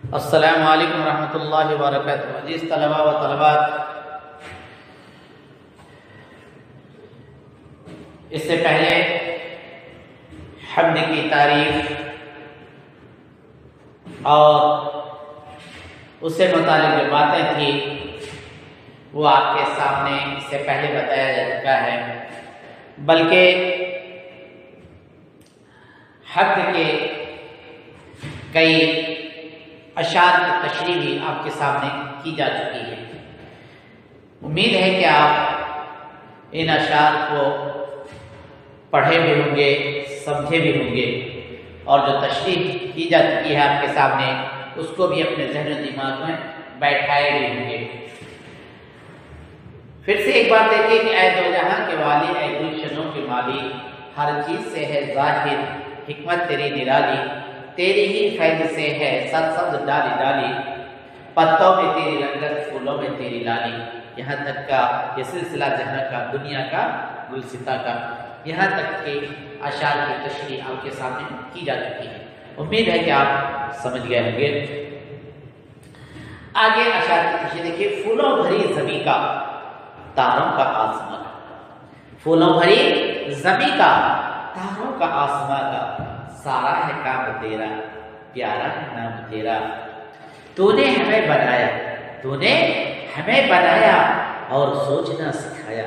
السلام علیکم ورحمۃ اللہ وبرکاتہ۔ عزیز طلباء و طلبات، اس سے پہلے حمد کی تعریف اور اس سے متعلق جو باتیں تھیں وہ آپ کے سامنے اس سے پہلے بتایا جا چکا ہے، بلکہ حمد کے کئی اشعار کی تشریح بھی آپ کے سامنے کی جا چکی ہے۔ امید ہے کہ آپ ان اشعار کو پڑھے بھی ہوں گے، سمجھے بھی ہوں گے، اور جو تشریح کی جا چکی ہے آپ کے سامنے اس کو بھی اپنے ذہن و دماغ میں بیٹھائے بھی ہوں گے۔ پھر سے ایک بات دیکھیے کہ اے دو جہاں کے والی، اے گلشنوں کے مالی، ہر چیز سے ہے ظاہر حکمت تیری نرالی، تیری ہی فیض سے ہے سب سبز ڈالی ڈالی، پتوں میں تیری رنگت پھولوں میں تیری لالی۔ یہاں تک کا یہ سلسلہ جہاں کا، دنیا کا، گلستہ کا، یہاں تک کہ اشعار کی تشریح آپ کے سامنے کی جا چکی ہے۔ امید ہے کہ آپ سمجھ گئے ہوں گے۔ آگے اشعار کی تشریح دیکھیے۔ پھولوں بھری زمیں کا، تاروں کا آسمان، پھولوں بھری زمیں کا، تاروں کا آسمان کا، سارا ہے کام تیرا، پیارا ہے نام تیرا۔ تو نے ہمیں بنایا، تو نے ہمیں بنایا اور سوچنا سکھایا،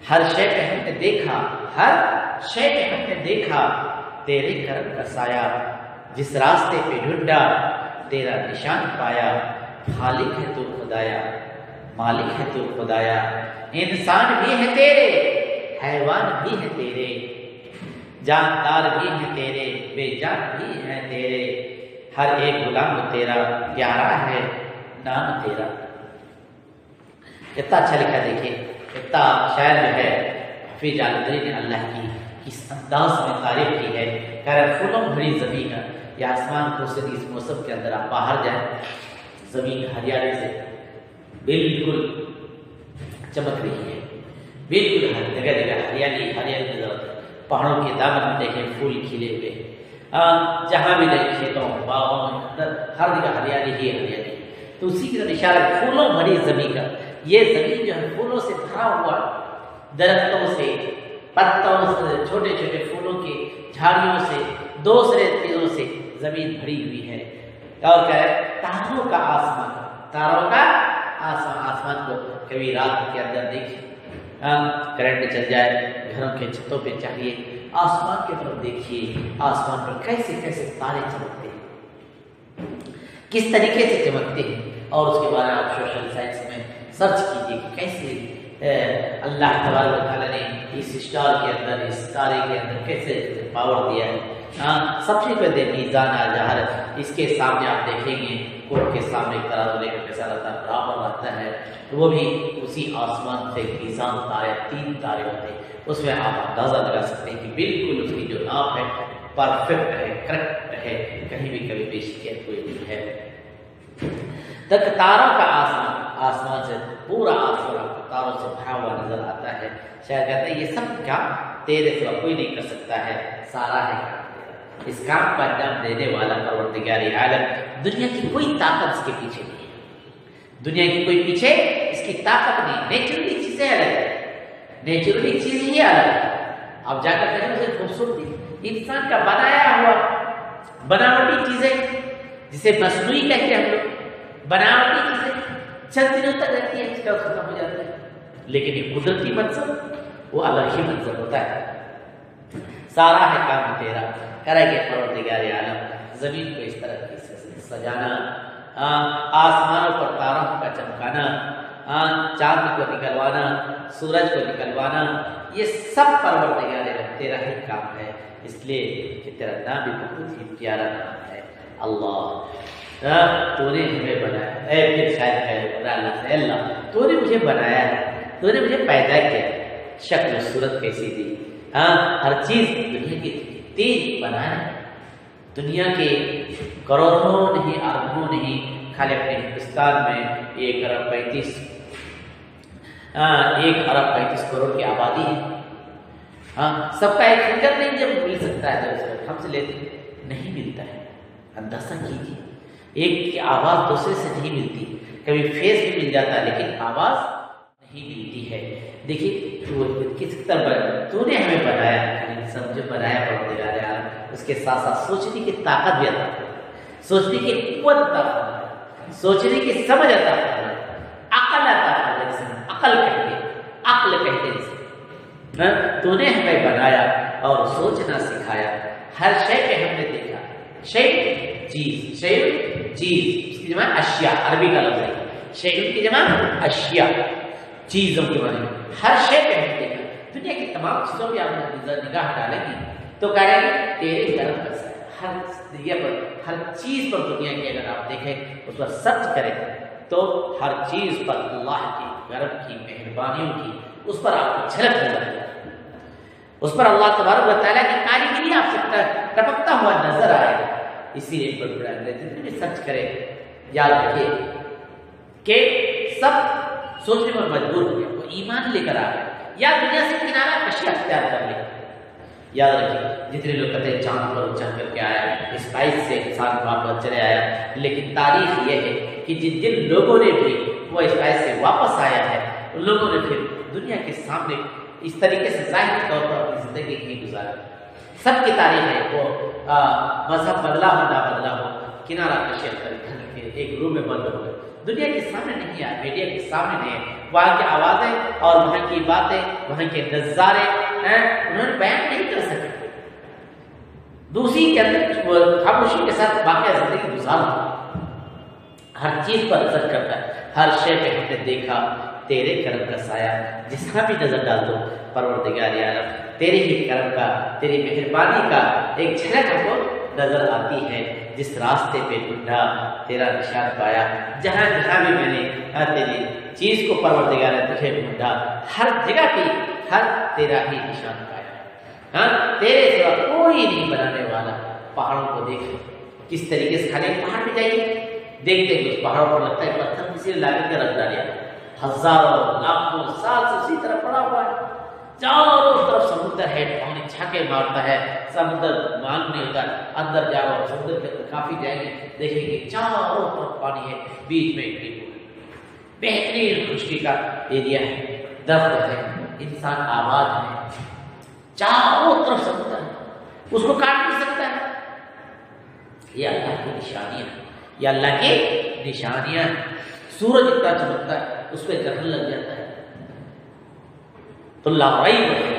ہر شے پہ ہم نے دیکھا، ہر شے پہ ہم نے دیکھا تیرے کرم کا سایہ، جس راستے پہ ڈھونڈا تیرا نشان پایا۔ خالق ہے تو خدایا، مالک ہے تو خدایا، انسان بھی ہے تیرے، حیوان بھی ہے تیرے، جاندار بھی ہیں تیرے، بے جان بھی ہیں تیرے، ہر ایک غلام تیرا، پیارا ہے نام تیرا۔ کتنا اچھا لکھا دیکھیے، کتنا شاعر جو ہے حفیظ جالندری نے اللہ کی اس انداز میں تعریف کی ہے۔ کہہ رہا ہے پھولوں بھری زمین کا، یہ آسمان کو سے اس موسم کے اندر آپ باہر جائیں، زمین ہریالی سے بالکل چمک رہی ہے، بالکل ہر جگہ جگہ ہریالی ہریالی نظر آتی ہے۔ پہاڑوں کے دامن میں دیکھیں پھول کھلے ہوئے، جہاں بھی دیکھیں کھیتوں باغوں اندر ہر جگہ ہریالی ہی ہریالی۔ تو اسی کی طرف اشارہ ہے پھولوں بھری زمین کا۔ یہ زمین جو ہے پھولوں سے بھرا ہوا، درختوں سے، پتوں سے، چھوٹے چھوٹے پھولوں کے جھاڑیوں سے، دوسرے چیزوں سے زمین بھری ہوئی ہے۔ اور کیا ہے؟ تاروں کا آسمان، تاروں کا آسمان۔ آسمان کو کبھی رات کے اندر دیکھیں، کرنٹ چل جائے، گھروں کے چھتوں پہ چاہیے، آسمان کی طرف دیکھیے، آسمان پر کیسے کیسے تارے چمکتے ہیں، کس طریقے سے چمکتے ہیں، اور اس کے بارے میں آپ سوشل سائنس میں سرچ کیجیے کہ کیسے اللہ تبارک و تعالیٰ نے اس اسٹار کے اندر، اس تارے کے اندر کیسے پاور دیا ہے۔ سب سے پہلے میزان جہر، اس کے سامنے آپ دیکھیں گے کوٹ کے سامنے ترازو لے کر کیسا رہتا ہے، برابر رہتا ہے، وہ بھی اسی آسمان سے میزان تارے، 3 تارے ہوتے ہیں، اس میں آپ اندازہ لگا سکتے ہیں کہ بالکل اس کی جو ناپ ہے پرفیکٹ ہے، کریکٹ ہے، کہیں بھی کبھی بیشکیت کوئی نہیں ہے۔ تک تاروں کا آسمان، آسمان سے پورا آسمان آپ کو تاروں سے بھرا ہوا نظر آتا ہے۔ شاید کہتے ہیں یہ سب کام تیرے سوا کوئی نہیں کر سکتا ہے، سارا ہے کام تیرا، اس کام کو انجام دینے والا پروردگار عالم، دنیا کی کوئی طاقت اس کے پیچھے نہیں ہے، دنیا کی کوئی پیچھے اس کی طاقت نہیں۔ نیچرلی چیزیں الگ ہے، نیچرلی چیز ہی الگ ہے۔ آپ جا کر کہیں اسے خوبصورتی، انسان کا بنایا ہوا بناوٹی چیزیں جسے مصنوعی کہتے ہیں ہم لوگ، بناوٹی چیزیں چند دنوں تک رہتی ہے، اس کا ختم ہو جاتا ہے، لیکن یہ قدرتی منظر وہ الگ ہی منظر ہوتا ہے۔ سارا ہے کام تیرا، کرے گے پروردگار عالم، زمین کو اس طرح سے سجانا، آسمانوں پر تاروں کا چمکانا، چاند کو نکلوانا، سورج کو نکلوانا، یہ سب پروردگار تیرا ہی کام ہے، اس لیے کہ تیرا نام بھی بہت ہی پیارا نام ہے اللہ۔ تو نے ہمیں بنایا، اے پھر شاید ہے اللہ سے، اللہ تو نے مجھے بنایا ہے، تو نے مجھے پیدا کیا، شکل و صورت کیسی دی، ہر چیز دنیا کی تیز بنایا، دنیا کے کروڑوں نہیں، اربوں نہیں، خالی اپنے ہندوستان میں 1 ارب 35 کروڑ کی آبادی ہے۔ سب کا ایک خنجر نہیں جب مل سکتا ہے، جب ہم سے لیتے نہیں ملتا ہے، اندازہ کیجیے ایک کی آواز دوسرے سے نہیں ملتی، کبھی فیس بھی مل جاتا ہے لیکن آواز نہیں ملتی ہے۔ دیکھیے کس طرح تو نے ہمیں بنایا، انسان جو بنایا پروردگار عالم، اس کے ساتھ ساتھ سوچنے کی طاقت بھی عطا فرمایا، سوچنے کی قوت عطا فرمایا، سوچنے کی سمجھ عطا فرمایا، عقل عطا فرمایا، جسے عقل کہتے ہیں۔ تو نے ہمیں بنایا اور سوچنا سکھایا، ہر شے پہ ہم نے دیکھا، شے چیز، شے چیز، اس کی جمع اشیاء، عربی کا لفظ ہے، شے کی جمع اشیاء، چیزوں کے معنی میں ہر شے پہ ہم دیکھا۔ دنیا کی تمام چیزوں پہ آپ نگاہ ڈالیں گی تو کہیں گے تیرے کرم کا سایہ، ہر جگہ پر، ہر چیز پر دنیا کی اگر آپ دیکھیں اس پر سرچ کریں تو ہر چیز پر اللہ کی کرم کی، مہربانیوں کی، اس پر آپ کو جھلک نظر آئے، اس پر اللہ تبارک و تعالیٰ کی کاریگری آپ سے ٹپکتا ہوا نظر آئے۔ اسی لیے بڑا جتنے بھی سرچ کرے یاد رکھے کہ سب سوچنے پر مجبور ہو گیا، وہ ایمان لے کر آ گئے یا دنیا سے کنارہ کشی اختیار کر لے۔ یاد رکھیے جتنے لوگ کہتے ہیں چاند پر چڑھ کر کے آیا، اسپائس سے انسان وہاں پر چلے آیا، لیکن تاریخ یہ ہے کہ جن لوگوں نے بھی وہ اسپائس سے واپس آیا ہے ان لوگوں نے پھر دنیا کے سامنے اس طریقے سے ظاہری طور پر اپنی زندگی نہیں گزارا۔ سب کی تاریخ ہے، وہ مذہب بدلا ہو نہ بدلا ہو، کنارہ کشی اختیار کر کے ایک روم میں بند ہو گئے، دنیا کے سامنے نہیں آئے، میڈیا کے سامنے نہیں ہے، وہاں کی آوازیں اور وہاں کی باتیں، وہاں کے نظارے انہوں نے بیان نہیں کر سکے، دوسری کے اندر خاموشی کے ساتھ باقی زندگی گزارا۔ ہر چیز پر اثر کرتا ہے، ہر شے پہ ہم نے دیکھا تیرے کرم کا سایہ، جسنا بھی نظر ڈال دو پروردگار عالم، تیرے ہی کرم کا، تیری مہربانی کا ایک جھلک ہم کو نظر آتی ہے۔ جس راستے پہ ڈھونڈا تیرا نشان پایا، جہاں جہاں بھی میں نے تیری چیز کو پروردگار تجھے ڈھونڈا، ہر جگہ پہ ہر تیرا ہی نشان پایا۔ تیرے سوا کوئی نہیں بنانے والا۔ پہاڑوں کو دیکھیں کس طریقے سے، کھانے پہاڑ پہ جائیے دیکھتے ہیں اس پہاڑوں پر لگتا ہے پتھر کسی نے لاگت کے رکھ ڈالیا، ہزاروں لاکھوں سال سے اسی طرح پڑا ہوا ہے، چاروں طرف سمندر ہے، پانی چھاکے مارتا ہے، سمندر معلوم نہیں ہوتا، اندر جاؤ سمندر کے کافی جائیں گے دیکھیں گے چاروں طرف پانی ہے، بیچ میں ایک بہترین خشکی کا ایریا ہے، درخت ہے، انسان آباد ہے، چاروں طرف سمندر ہے، اس کو کاٹ نہیں سکتا ہے۔ یہ اللہ کی نشانیاں ہیں، یہ اللہ کی نشانیاں ہیں۔ سورج اتنا چمکتا ہے اس پہ گرہن لگ جاتا ہے تو لاوائی ہے،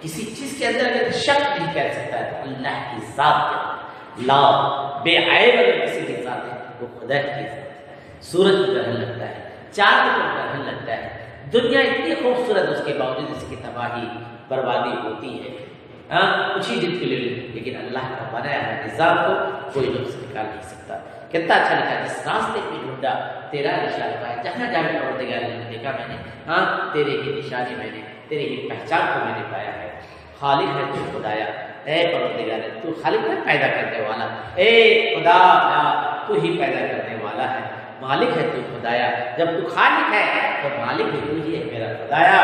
کسی چیز کے اندر اگر شک نہیں کہہ سکتا ہے، اللہ کی ذات کے اندر لا بے عیب اگر کسی کی ذات ہے وہ خدا کی ذات ہے۔ سورج کو گرہن لگتا ہے، چاند کو گرہن لگتا ہے، دنیا اتنی خوبصورت اس کے باوجود اس کی تباہی بربادی ہوتی ہے کچھ ہی دن کے لیے، لیکن اللہ کا بنایا ہے نظام کو کوئی نقص نکال نہیں سکتا۔ کتنا اچھا لگا جس راستے پہ ڈھونڈا تیرا نشان پایا، جہاں جہاں پروردگار نے دیکھا میں نے تیرے ہی نشانی میں نے، تیرے ہی پہچان کو میں نے پایا ہے۔ خالق ہے تو خدایا، اے پروردگار تو خالق ہے پیدا کرنے والا، اے خدا تو ہی پیدا کرنے والا ہے، مالک ہے تو خدایا، جب تو خالق ہے تو مالک ہے تو ہی ہے میرا خدایا۔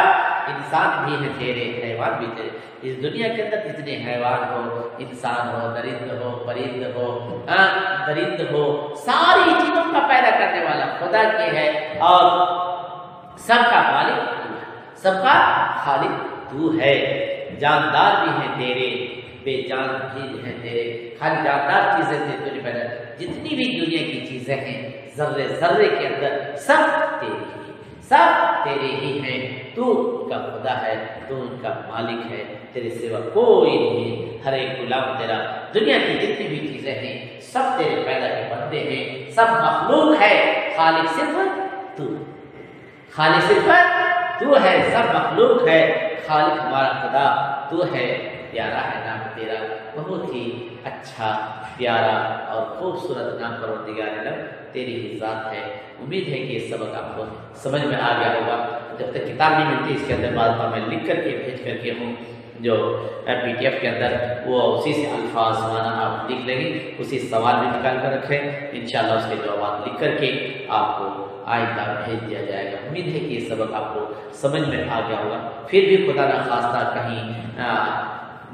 انسان بھی ہے تیرے، حیوان بھی تیرے، اس دنیا کے اندر جتنے حیوان ہو، انسان ہو، درند ہو، پرند ہو، درند ہو، ساری چیزوں کا پیدا کرنے والا خدا کی ہے، اور سب کا مالک تو ہے، سب کا خالق تو ہے۔ جاندار بھی ہیں تیرے، بے جان بھی ہیں تیرے، خالی جاندار چیزیں تو نہیں پیدا، جتنی بھی دنیا کی چیزیں ہیں ذرے ذرے کے اندر سب تیری ہی، سب تیرے ہی ہیں، تو ان کا خدا ہے، تو ان کا مالک ہے، تیرے سوا کوئی نہیں، ہر ایک غلام تیرا۔ دنیا کی جتنی بھی چیزیں ہیں سب تیرے پیدا کے بندے ہیں، سب مخلوق ہے، خالق صرف تو، خالق صرف تو ہے، سب مخلوق ہے، خالق ہمارا خدا تو ہے۔ پیارا ہے نام تیرا، بہت ہی اچھا پیارا اور خوبصورت نام پروردگار عالم تیری ہی ذات ہے۔ امید ہے کہ یہ سبق آپ کو سمجھ میں آ گیا ہوگا۔ جب تک کتاب نہیں ملتی اس کے اندر بعض بار میں لکھ کر کے بھیج کر کے ہوں، جو پی ٹی ایف کے اندر وہ اسی سے الفاظ معنی آپ لکھ لیں گے، اسی سوال بھی نکال کر رکھیں، انشاءاللہ اس کے جوابات لکھ کر کے آپ کو آئندہ بھیج دیا جائے گا۔ امید ہے کہ یہ سبق آپ کو سمجھ میں آ گیا ہوگا۔ پھر بھی خدا نخواستہ کہیں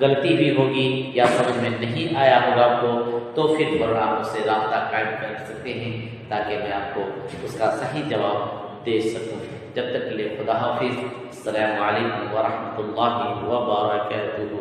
غلطی بھی ہوگی یا سمجھ میں نہیں آیا ہوگا آپ کو تو تو پھر فوراً آپ اس سے رابطہ قائم کر سکتے ہیں تاکہ میں آپ کو اس کا صحیح جواب دے سکوں۔ جب تک کے لیے خدا حافظ، السلام علیکم ورحمۃ اللہ وبرکاتہ۔